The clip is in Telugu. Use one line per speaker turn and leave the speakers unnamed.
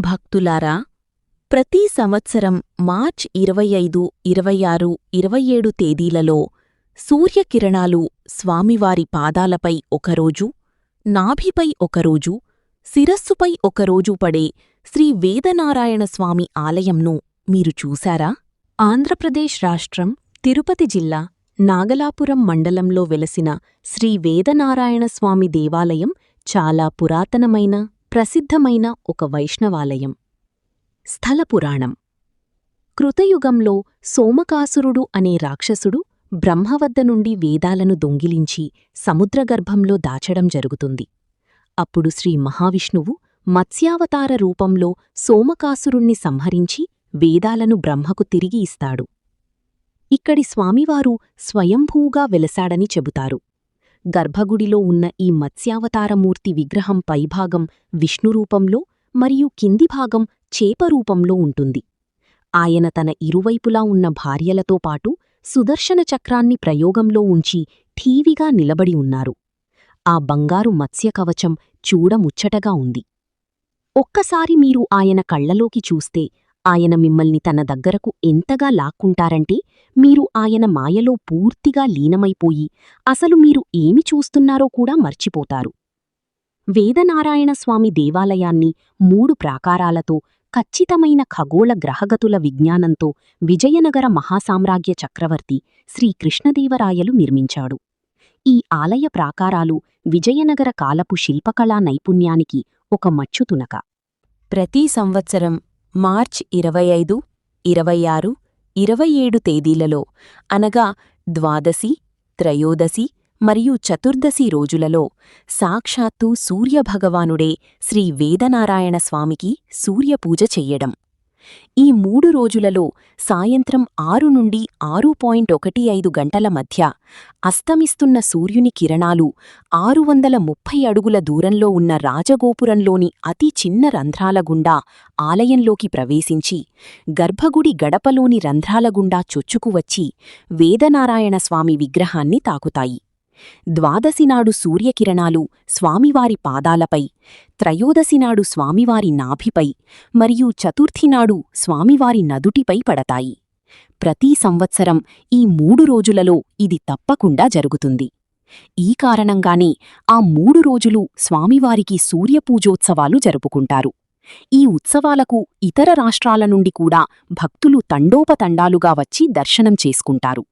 భక్తులారా, ప్రతి సంవత్సరం మార్చ్ 25, 26, 27 తేదీలలో సూర్యకిరణాలు స్వామివారి పాదాలపై ఒకరోజు, నాభిపై ఒకరోజు, శిరస్సుపై ఒకరోజు పడే శ్రీ వేదనారాయణస్వామి ఆలయంను మీరు చూశారా? ఆంధ్రప్రదేశ్ రాష్ట్రం తిరుపతి జిల్లా నాగలాపురం మండలంలో వెలసిన శ్రీ వేదనారాయణస్వామి దేవాలయం చాలా పురాతనమైన, ప్రసిద్ధమైన ఒక వైష్ణవాలయం. స్థల పురాణం. కృతయుగంలో సోమకాసురుడు అనే రాక్షసుడు బ్రహ్మవద్ద నుండి వేదాలను దొంగిలించి సముద్రగర్భంలో దాచడం జరుగుతుంది. అప్పుడు శ్రీ మహావిష్ణువు మత్స్యావతార రూపంలో సోమకాసురుణ్ణి సంహరించి వేదాలను బ్రహ్మకు తిరిగి ఇస్తాడు. ఇక్కడి స్వామివారు స్వయంభూగా వెలసాడని చెబుతారు. గర్భగుడిలో ఉన్న ఈ మత్స్యావతారమూర్తి విగ్రహం పైభాగం విష్ణురూపంలో మరియు కింది భాగం చేపరూపంలో ఉంటుంది. ఆయన తన ఇరువైపులా ఉన్న భార్యలతో పాటు సుదర్శన చక్రాన్ని ప్రయోగంలో ఉంచి ఠీవిగా నిలబడి ఉన్నారు. ఆ బంగారు మత్స్యకవచం చూడముచ్చటగా ఉంది. ఒక్కసారి మీరు ఆయన కళ్లలోకి చూస్తే ఆయన మిమ్మల్ని తన దగ్గరకు ఎంతగా లాక్కుంటారంటే మీరు ఆయన మాయలో పూర్తిగా లీనమైపోయి అసలు మీరు ఏమి చూస్తున్నారో కూడా మర్చిపోతారు. వేదనారాయణస్వామి దేవాలయాన్ని 3 ప్రాకారాలతో ఖచ్చితమైన ఖగోళ గ్రహగతుల విజ్ఞానంతో విజయనగర మహాసామ్రాజ్య చక్రవర్తి శ్రీకృష్ణదేవరాయలు నిర్మించాడు. ఈ ఆలయ ప్రాకారాలు విజయనగర కాలపు శిల్పకళా నైపుణ్యానికి ఒక మచ్చుతునక. ప్రతి సంవత్సరం మార్చ్ 25, 26, 27 తేదీలలో అనగా ద్వాదశి, త్రయోదశి మరియు చతుర్దశి రోజులలో సాక్షాత్తు సూర్యభగవానుడే శ్రీ వేదనారాయణస్వామికి సూర్యపూజ చెయ్యడం. ఈ 3 రోజులలో సాయంత్రం 6 నుండి 6:15 గంటల మధ్య అస్తమిస్తున్న సూర్యుని కిరణాలు 630 అడుగుల దూరంలో ఉన్న రాజగోపురంలోని అతి చిన్న రంధ్రాల గుండా ఆలయంలోకి ప్రవేశించి గర్భగుడి గడపలోని రంధ్రాల గుండా చొచ్చుకువచ్చి వేదనారాయణస్వామి విగ్రహాన్ని తాకుతాయి. ద్వాదశినాడు సూర్యకిరణాలు స్వామివారి పాదాలపై, త్రయోదశినాడు స్వామివారి నాభిపై మరియు చతుర్థినాడు స్వామివారి నదుటిపై పడతాయి. ప్రతి సంవత్సరం ఈ 3 రోజులలో ఇది తప్పకుండా జరుగుతుంది. ఈ కారణంగానే ఆ 3 రోజులు స్వామివారికి సూర్యపూజోత్సవాలు జరుపుకుంటారు. ఈ ఉత్సవాలకు ఇతర రాష్ట్రాల నుండి కూడా భక్తులు తండోపతండాలుగా వచ్చి దర్శనం చేసుకుంటారు.